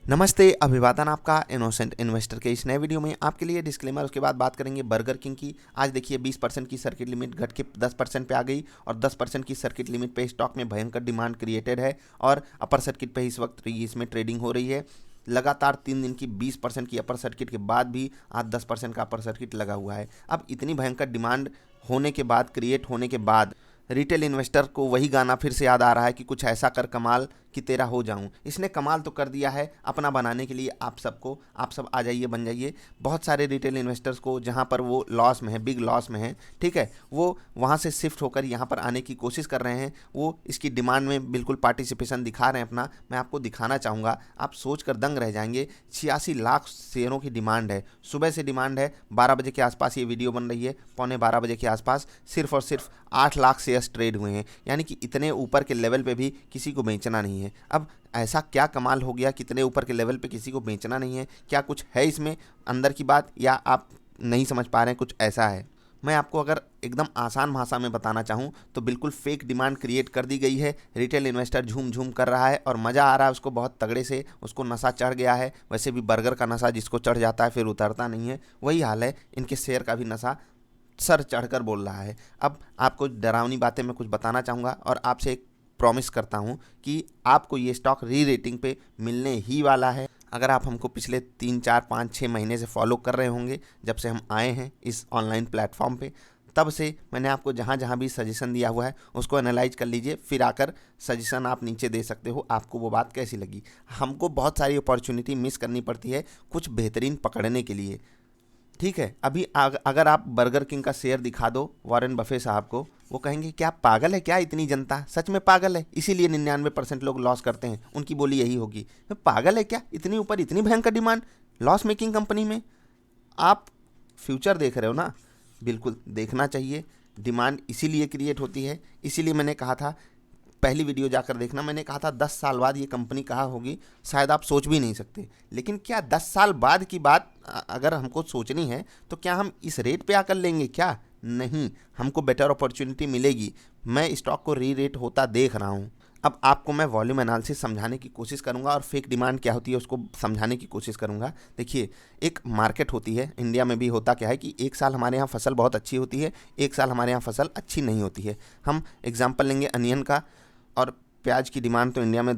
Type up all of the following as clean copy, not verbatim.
नमस्ते, अभिवादन आपका इनोसेंट इन्वेस्टर के इस नए वीडियो में आपके लिए डिस्क्लेमर। उसके बाद बात करेंगे बर्गर किंग की। आज देखिए 20% की सर्किट लिमिट घट के 10% पे आ गई और 10% की सर्किट लिमिट पे स्टॉक में भयंकर डिमांड क्रिएटेड है और अपर सर्किट पे इस वक्त इसमें ट्रेडिंग हो रही है। लगातार 3 दिन की 20% की अपर सर्किट के बाद भी आज 10% का अपर सर्किट लगा हुआ है। अब इतनी भयंकर डिमांड होने के बाद, क्रिएट होने के बाद, रिटेल इन्वेस्टर को वही गाना फिर से याद आ रहा है कि कुछ ऐसा कर कमाल कि तेरा हो जाऊं। इसने कमाल तो कर दिया है अपना बनाने के लिए आप सब आ जाइए, बन जाइए। बहुत सारे रिटेल इन्वेस्टर्स को जहां पर वो लॉस में है, बिग लॉस में है, ठीक है, वो वहां से शिफ्ट होकर यहां पर आने की कोशिश कर रहे हैं। वो इसकी डिमांड में बिल्कुल पार्टिसिपेशन दिखा रहे हैं अपना। मैं आपको दिखाना चाहूँगा, आप सोच कर दंग रह जाएंगे। 86 लाख शेयरों की डिमांड है, सुबह से डिमांड है। 12 बजे के आसपास ये वीडियो बन रही है, पौने 12 बजे के आसपास सिर्फ और सिर्फ 8 लाख शेयर्स ट्रेड हुए हैं। यानी कि इतने ऊपर के लेवल पे भी किसी को बेचना नहीं है। अब ऐसा क्या कमाल हो गया, कितने ऊपर के लेवल पे किसी को बेचना नहीं है? क्या कुछ है इसमें अंदर की बात, या आप नहीं समझ पा रहे हैं? कुछ ऐसा है। मैं आपको अगर एकदम आसान भाषा में बताना चाहूँ तो बिल्कुल फेक डिमांड क्रिएट कर दी गई है। रिटेल इन्वेस्टर झूम झूम कर रहा है और मज़ा आ रहा है उसको बहुत तगड़े से। उसको नशा चढ़ गया है। वैसे भी बर्गर का नशा जिसको चढ़ जाता है फिर उतरता नहीं है, वही हाल है। इनके शेयर का भी नशा सर चढ़कर बोल रहा है। अब आपको डरावनी बातें मैं कुछ बताना चाहूँगा और आपसे एक प्रॉमिस करता हूँ कि आपको ये स्टॉक री रेटिंग पे मिलने ही वाला है। अगर आप हमको पिछले 3, 4, 5, 6 महीने से फॉलो कर रहे होंगे, जब से हम आए हैं इस ऑनलाइन प्लेटफॉर्म पे, तब से मैंने आपको जहाँ जहाँ भी सजेशन दिया हुआ है उसको एनालाइज कर लीजिए, फिर आकर सजेशन आप नीचे दे सकते हो। आपको वो बात कैसी लगी? हमको बहुत सारी अपॉर्चुनिटी मिस करनी पड़ती है कुछ बेहतरीन पकड़ने के लिए, ठीक है। अभी अगर आप बर्गर किंग का शेयर दिखा दो वॉरेन बफे साहब को, वो कहेंगे क्या पागल है क्या? इतनी जनता सच में पागल है, इसीलिए 99% लोग लॉस करते हैं। उनकी बोली यही होगी, पागल है क्या? इतनी ऊपर इतनी भयंकर डिमांड लॉस मेकिंग कंपनी में। आप फ्यूचर देख रहे हो ना, बिल्कुल देखना चाहिए। डिमांड इसीलिए क्रिएट होती है। इसीलिए मैंने कहा था, पहली वीडियो जाकर देखना, मैंने कहा था 10 साल बाद ये कंपनी कहाँ होगी, शायद आप सोच भी नहीं सकते। लेकिन क्या 10 साल बाद की बात अगर हमको सोचनी है तो क्या हम इस रेट पे आकर लेंगे? क्या नहीं, हमको बेटर अपॉर्चुनिटी मिलेगी। मैं स्टॉक को री रेट होता देख रहा हूँ। अब आपको मैं वॉल्यूम एनालिसिस समझाने की कोशिश करूंगा और फेक डिमांड क्या होती है उसको समझाने की कोशिश करूंगा। देखिए, एक मार्केट होती है, इंडिया में भी होता क्या है कि एक साल हमारे यहाँ फसल बहुत अच्छी होती है, एक साल हमारे यहाँ फसल अच्छी नहीं होती है। हम एग्जाम्पल लेंगे अनियन का, और प्याज की डिमांड तो इंडिया में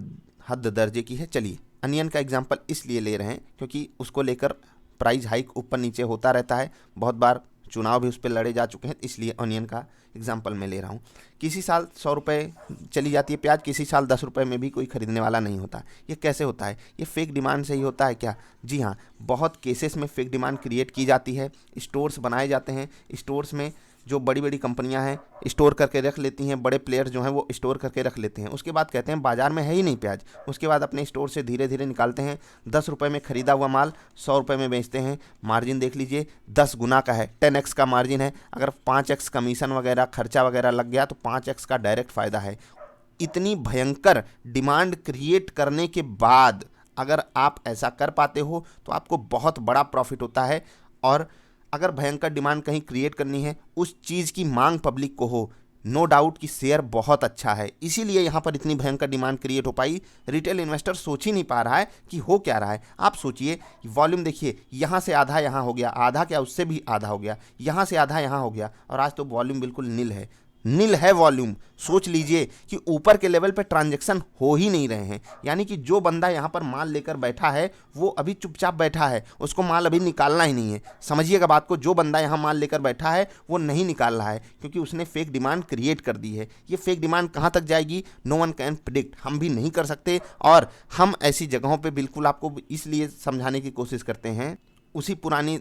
हद दर्जे की है। चलिए अनियन का एग्जांपल इसलिए ले रहे हैं क्योंकि उसको लेकर प्राइस हाइक ऊपर नीचे होता रहता है। बहुत बार चुनाव भी उस पर लड़े जा चुके हैं, इसलिए अनियन का एग्जांपल मैं ले रहा हूँ। किसी साल 100 रुपये चली जाती है प्याज, किसी साल 10 रुपये में भी कोई खरीदने वाला नहीं होता। ये कैसे होता है? ये फेक डिमांड से ही होता है क्या? जी हाँ, बहुत केसेस में फेक डिमांड क्रिएट की जाती है। स्टोर्स बनाए जाते हैं, स्टोर्स में जो बड़ी बड़ी कंपनियां हैं स्टोर करके रख लेती हैं, बड़े प्लेयर जो हैं वो स्टोर करके रख लेते हैं। उसके बाद कहते हैं बाजार में है ही नहीं प्याज। उसके बाद अपने स्टोर से धीरे धीरे निकालते हैं। 10 रुपये में खरीदा हुआ माल 100 रुपये में बेचते हैं। मार्जिन देख लीजिए, 10 गुना का है, 10x का मार्जिन है। अगर 5x कमीशन वगैरह खर्चा वगैरह लग गया तो 5x का डायरेक्ट फ़ायदा है। इतनी भयंकर डिमांड क्रिएट करने के बाद अगर आप ऐसा कर पाते हो तो आपको बहुत बड़ा प्रॉफिट होता है। और अगर भयंकर डिमांड कहीं क्रिएट करनी है, उस चीज़ की मांग पब्लिक को हो, नो डाउट कि शेयर बहुत अच्छा है। इसीलिए यहाँ पर इतनी भयंकर डिमांड क्रिएट हो पाई। रिटेल इन्वेस्टर सोच ही नहीं पा रहा है कि हो क्या रहा है। आप सोचिए, वॉल्यूम देखिए, यहाँ से आधा यहाँ हो गया, आधा क्या उससे भी आधा हो गया, यहाँ से आधा यहाँ हो गया, और आज तो वॉल्यूम बिल्कुल नील है। नील है वॉल्यूम। सोच लीजिए कि ऊपर के लेवल पे ट्रांजैक्शन हो ही नहीं रहे हैं। यानी कि जो बंदा यहाँ पर माल लेकर बैठा है वो अभी चुपचाप बैठा है, उसको माल अभी निकालना ही नहीं है। समझिएगा बात को, जो बंदा यहाँ माल लेकर बैठा है वो नहीं निकाल रहा है क्योंकि उसने फेक डिमांड क्रिएट कर दी है। ये फेक डिमांड कहाँ तक जाएगी, नो वन कैन प्रिडिक्ट, हम भी नहीं कर सकते। और हम ऐसी जगहों पर बिल्कुल आपको इसलिए समझाने की कोशिश करते हैं, उसी पुरानी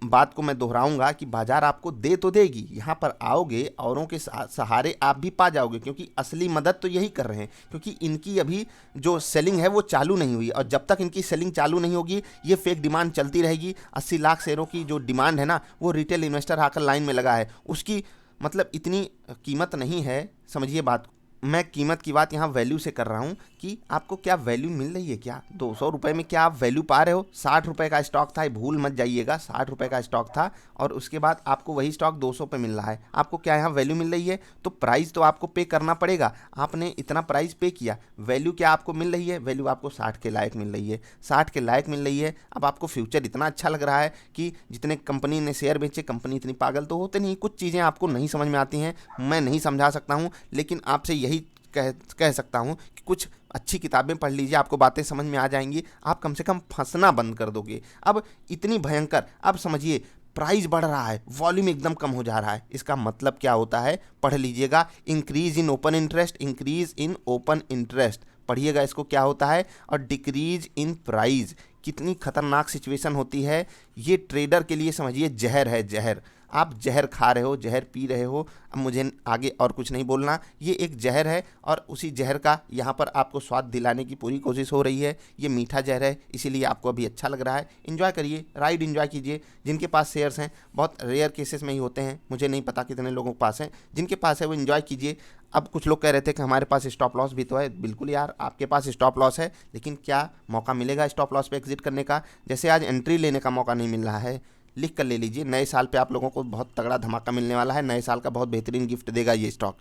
बात को मैं दोहराऊंगा कि बाजार आपको दे तो देगी, यहाँ पर आओगे औरों के सहारे आप भी पा जाओगे, क्योंकि असली मदद तो यही कर रहे हैं। क्योंकि इनकी अभी जो सेलिंग है वो चालू नहीं हुई, और जब तक इनकी सेलिंग चालू नहीं होगी ये फेक डिमांड चलती रहेगी। 80 लाख शेयरों की जो डिमांड है ना, वो रिटेल इन्वेस्टर आकर लाइन में लगा है, उसकी मतलब इतनी कीमत नहीं है। समझिए बात। मैं कीमत की बात यहाँ वैल्यू से कर रहा हूँ कि आपको क्या वैल्यू मिल रही है, क्या 200 रुपये में क्या आप वैल्यू पा रहे हो। 60 रुपये का स्टॉक था, भूल मत जाइएगा, 60 रुपये का स्टॉक था और उसके बाद आपको वही स्टॉक 200 पे मिल रहा है। आपको क्या यहाँ वैल्यू मिल रही है, तो प्राइस तो आपको पे करना पड़ेगा। आपने इतना प्राइस पे किया, वैल्यू क्या आपको मिल रही है, वैल्यू आपको 60 के लायक मिल रही है, 60 के लायक मिल रही है। अब आपको फ्यूचर इतना अच्छा लग रहा है कि जितने कंपनी ने शेयर बेचे, कंपनी इतनी पागल तो होते नहीं, कुछ चीज़ें आपको नहीं समझ में आती हैं, मैं नहीं समझा सकता हूँ, लेकिन आपसे यही कह सकता हूँ कि कुछ अच्छी किताबें पढ़ लीजिए, आपको बातें समझ में आ जाएंगी, आप कम से कम फंसना बंद कर दोगे। अब इतनी भयंकर, अब समझिए प्राइस बढ़ रहा है, वॉल्यूम एकदम कम हो जा रहा है, इसका मतलब क्या होता है, पढ़ लीजिएगा, increase in open interest, increase in open interest, पढ़िएगा इसको क्या होता है, और डिक्रीज इन प्राइस। कितनी खतरनाक सिचुएशन होती है ये, ट्रेडर के लिए समझिए जहर है, जहर। आप जहर खा रहे हो, जहर पी रहे हो, अब मुझे आगे और कुछ नहीं बोलना, ये एक जहर है और उसी जहर का यहाँ पर आपको स्वाद दिलाने की पूरी कोशिश हो रही है। ये मीठा जहर है, इसीलिए आपको अभी अच्छा लग रहा है। एंजॉय करिए, राइड एंजॉय कीजिए। जिनके पास शेयर्स हैं, बहुत रेयर केसेस में ही होते हैं, मुझे नहीं पता कितने लोगों के पास हैं, जिनके पास है वो एंजॉय कीजिए। अब कुछ लोग कह रहे थे कि हमारे पास स्टॉप लॉस भी तो है, बिल्कुल यार आपके पास स्टॉप लॉस है, लेकिन क्या मौका मिलेगा स्टॉप लॉस पे एग्जिट करने का। जैसे आज एंट्री लेने का मौका नहीं मिल रहा है, लिख कर ले लीजिए, नए साल पे आप लोगों को बहुत तगड़ा धमाका मिलने वाला है, नए साल का बहुत बेहतरीन गिफ्ट देगा ये स्टॉक।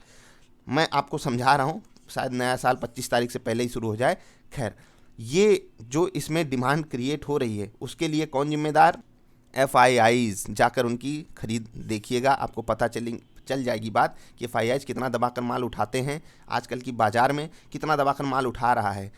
मैं आपको समझा रहा हूँ, शायद नया साल 25 तारीख से पहले ही शुरू हो जाए। खैर, ये जो इसमें डिमांड क्रिएट हो रही है उसके लिए कौन जिम्मेदार, FIIs, जाकर उनकी खरीद देखिएगा, आपको पता चल जाएगी बात कि FIIs कितना दबाकर माल उठाते हैं, आजकल की बाज़ार में कितना दबाकर माल उठा रहा है,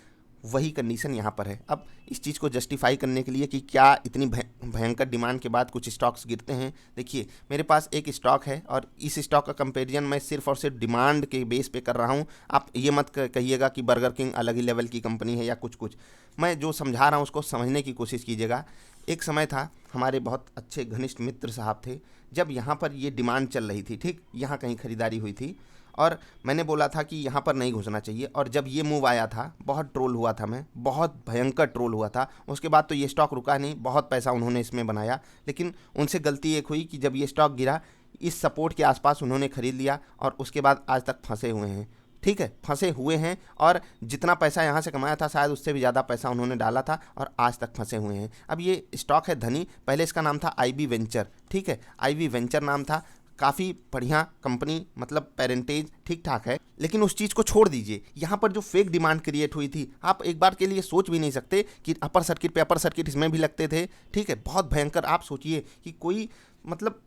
वही कंडीशन यहाँ पर है। अब इस चीज़ को जस्टिफाई करने के लिए कि क्या इतनी भयंकर डिमांड के बाद कुछ स्टॉक्स गिरते हैं, देखिए मेरे पास एक स्टॉक है और इस स्टॉक का कंपैरिजन मैं सिर्फ और सिर्फ डिमांड के बेस पे कर रहा हूँ। आप ये मत कहिएगा कि बर्गर किंग अलग ही लेवल की कंपनी है या कुछ, मैं जो समझा रहा हूँ उसको समझने की कोशिश कीजिएगा। एक समय था, हमारे बहुत अच्छे घनिष्ठ मित्र साहब थे, जब यहाँ पर ये डिमांड चल रही थी, ठीक, यहाँ कहीं खरीदारी हुई थी और मैंने बोला था कि यहाँ पर नहीं घुसना चाहिए, और जब ये मूव आया था बहुत ट्रोल हुआ था, मैं बहुत भयंकर ट्रोल हुआ था। उसके बाद तो ये स्टॉक रुका नहीं, बहुत पैसा उन्होंने इसमें बनाया, लेकिन उनसे गलती एक हुई कि जब ये स्टॉक गिरा, इस सपोर्ट के आसपास उन्होंने खरीद लिया और उसके बाद आज तक फंसे हुए हैं। ठीक है, फंसे हुए हैं और जितना पैसा यहाँ से कमाया था शायद उससे भी ज़्यादा पैसा उन्होंने डाला था और आज तक फंसे हुए हैं। अब ये स्टॉक है धनी, पहले इसका नाम था IB वेंचर, ठीक है, IB वेंचर नाम था, काफ़ी बढ़िया कंपनी, मतलब पेरेंटेज ठीक ठाक है, लेकिन उस चीज़ को छोड़ दीजिए। यहाँ पर जो फेक डिमांड क्रिएट हुई थी, आप एक बार के लिए सोच भी नहीं सकते कि अपर सर्किट पे अपर सर्किट इसमें भी लगते थे, ठीक है, बहुत भयंकर। आप सोचिए कि कोई, मतलब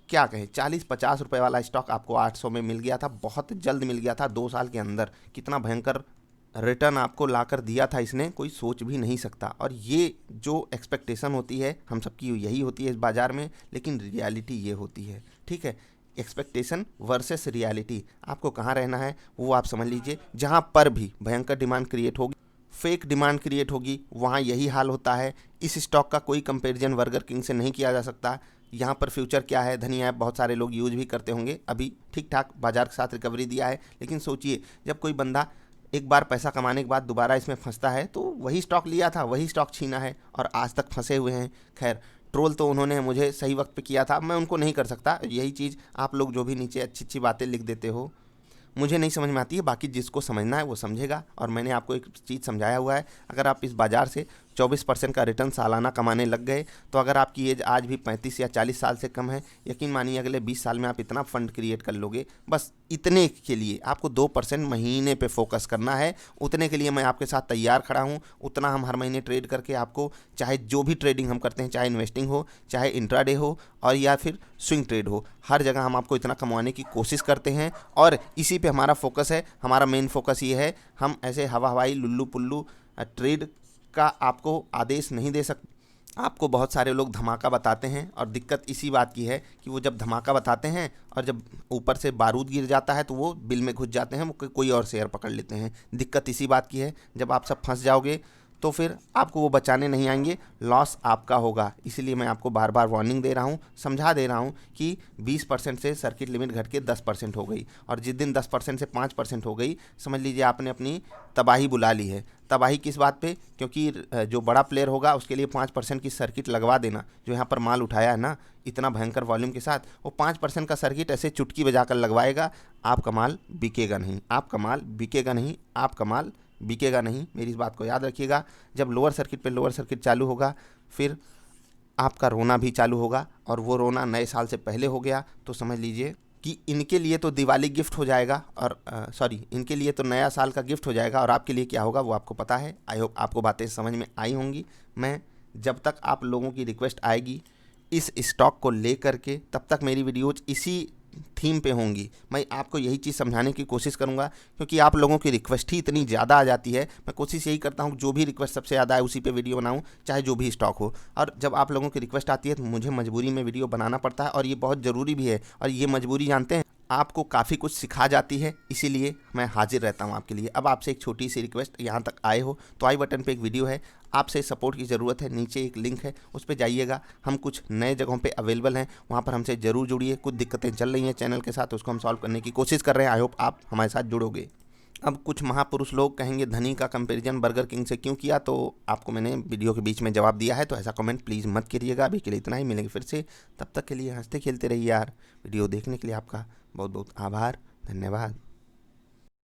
क्या कहें, 40-50 रुपए वाला स्टॉक आपको 800 में मिल गया था, बहुत जल्द मिल गया था, 2 साल के अंदर कितना भयंकर रिटर्न आपको लाकर दिया था इसने, कोई सोच भी नहीं सकता। और ये जो एक्सपेक्टेशन होती है हम सबकी यही होती है इस बाज़ार में, लेकिन रियलिटी ये होती है, ठीक है, एक्सपेक्टेशन वर्सेस रियलिटी। आपको कहाँ रहना है वो आप समझ लीजिए। जहाँ पर भी भयंकर डिमांड क्रिएट होगी, फेक डिमांड क्रिएट होगी, वहाँ यही हाल होता है। इस स्टॉक का कोई कंपैरिजन बर्गर किंग से नहीं किया जा सकता। यहाँ पर फ्यूचर क्या है, धनी ऐप बहुत सारे लोग यूज भी करते होंगे, अभी ठीक ठाक बाजार के साथ रिकवरी दिया है, लेकिन सोचिए जब कोई बंदा एक बार पैसा कमाने के बाद दोबारा इसमें फंसता है, तो वही स्टॉक लिया था वही स्टॉक छीना है और आज तक फंसे हुए हैं। खैर, ट्रोल तो उन्होंने मुझे सही वक्त पे किया था, मैं उनको नहीं कर सकता। यही चीज़ आप लोग जो भी नीचे अच्छी अच्छी बातें लिख देते हो, मुझे नहीं समझ में आती है, बाकी जिसको समझना है वो समझेगा। और मैंने आपको एक चीज़ समझाया हुआ है, अगर आप इस बाज़ार से 24% का रिटर्न सालाना कमाने लग गए, तो अगर आपकी एज आज भी 35 या 40 साल से कम है, यकीन मानिए अगले 20 साल में आप इतना फंड क्रिएट कर लोगे। बस इतने के लिए आपको 2% महीने पे फोकस करना है, उतने के लिए मैं आपके साथ तैयार खड़ा हूँ। उतना हम हर महीने ट्रेड करके आपको, चाहे जो भी ट्रेडिंग हम करते हैं, चाहे इन्वेस्टिंग हो, चाहे इंट्राडे हो और या फिर स्विंग ट्रेड हो, हर जगह हम आपको इतना कमाने की कोशिश करते हैं और इसी पे हमारा फोकस है। हमारा मेन फोकस ये है, हम ऐसे हवाई लुल्लू पुल्लू ट्रेड का आपको आदेश नहीं दे सकते। आपको बहुत सारे लोग धमाका बताते हैं और दिक्कत इसी बात की है कि वो जब धमाका बताते हैं और जब ऊपर से बारूद गिर जाता है तो वो बिल में घुस जाते हैं, वो कोई और शेयर पकड़ लेते हैं। दिक्कत इसी बात की है, जब आप सब फंस जाओगे तो फिर आपको वो बचाने नहीं आएंगे, लॉस आपका होगा। इसीलिए मैं आपको बार बार वार्निंग दे रहा हूँ, समझा दे रहा हूँ कि 20% से सर्किट लिमिट घट के 10% हो गई, और जिस दिन 10% से 5% हो गई, समझ लीजिए आपने अपनी तबाही बुला ली है। तबाही किस बात पे? क्योंकि जो बड़ा प्लेयर होगा उसके लिए 5% की सर्किट लगवा देना, जो यहाँ पर माल उठाया है ना इतना भयंकर वॉल्यूम के साथ, वो 5% का सर्किट ऐसे चुटकी बजाकर लगवाएगा, आपका माल बिकेगा नहीं, आपका माल बिकेगा नहीं, आपका माल बिकेगा नहीं। मेरी इस बात को याद रखिएगा। जब लोअर सर्किट पे लोअर सर्किट चालू होगा, फिर आपका रोना भी चालू होगा, और वो रोना नए साल से पहले हो गया तो समझ लीजिए कि इनके लिए तो दिवाली गिफ्ट हो जाएगा, और इनके लिए तो नया साल का गिफ्ट हो जाएगा, और आपके लिए क्या होगा वो आपको पता है। आई होप आपको बातें समझ में आई होंगी। मैं जब तक आप लोगों की रिक्वेस्ट आएगी इस स्टॉक को ले करके, तब तक मेरी वीडियोज इसी थीम पे होंगी। मैं आपको यही चीज़ समझाने की कोशिश करूंगा, क्योंकि आप लोगों की रिक्वेस्ट ही इतनी ज़्यादा आ जाती है। मैं कोशिश यही करता हूं जो भी रिक्वेस्ट सबसे ज़्यादा है उसी पे वीडियो बनाऊं, चाहे जो भी स्टॉक हो। और जब आप लोगों की रिक्वेस्ट आती है तो मुझे मजबूरी में वीडियो बनाना पड़ता है, और ये बहुत ज़रूरी भी है। और ये मजबूरी जानते हैं आपको काफ़ी कुछ सिखा जाती है, इसीलिए मैं हाजिर रहता हूँ आपके लिए। अब आपसे एक छोटी सी रिक्वेस्ट, यहाँ तक आए हो तो आई बटन पे एक वीडियो है, आपसे सपोर्ट की ज़रूरत है, नीचे एक लिंक है उस पर जाइएगा। हम कुछ नए जगहों पे अवेलेबल हैं, वहाँ पर हमसे ज़रूर जुड़िए। कुछ दिक्कतें चल रही हैं चैनल के साथ, उसको हम सॉल्व करने की कोशिश कर रहे हैं। आई होप आप हमारे साथ जुड़ोगे। अब कुछ महापुरुष लोग कहेंगे धनी का कंपैरिजन बर्गर किंग से क्यों किया, तो आपको मैंने वीडियो के बीच में जवाब दिया है, तो ऐसा कमेंट प्लीज़ मत करिएगा। अभी के लिए इतना ही, मिलेंगे फिर से, तब तक के लिए हंसते खेलते रहिए यार। वीडियो देखने के लिए आपका बहुत बहुत आभार, धन्यवाद।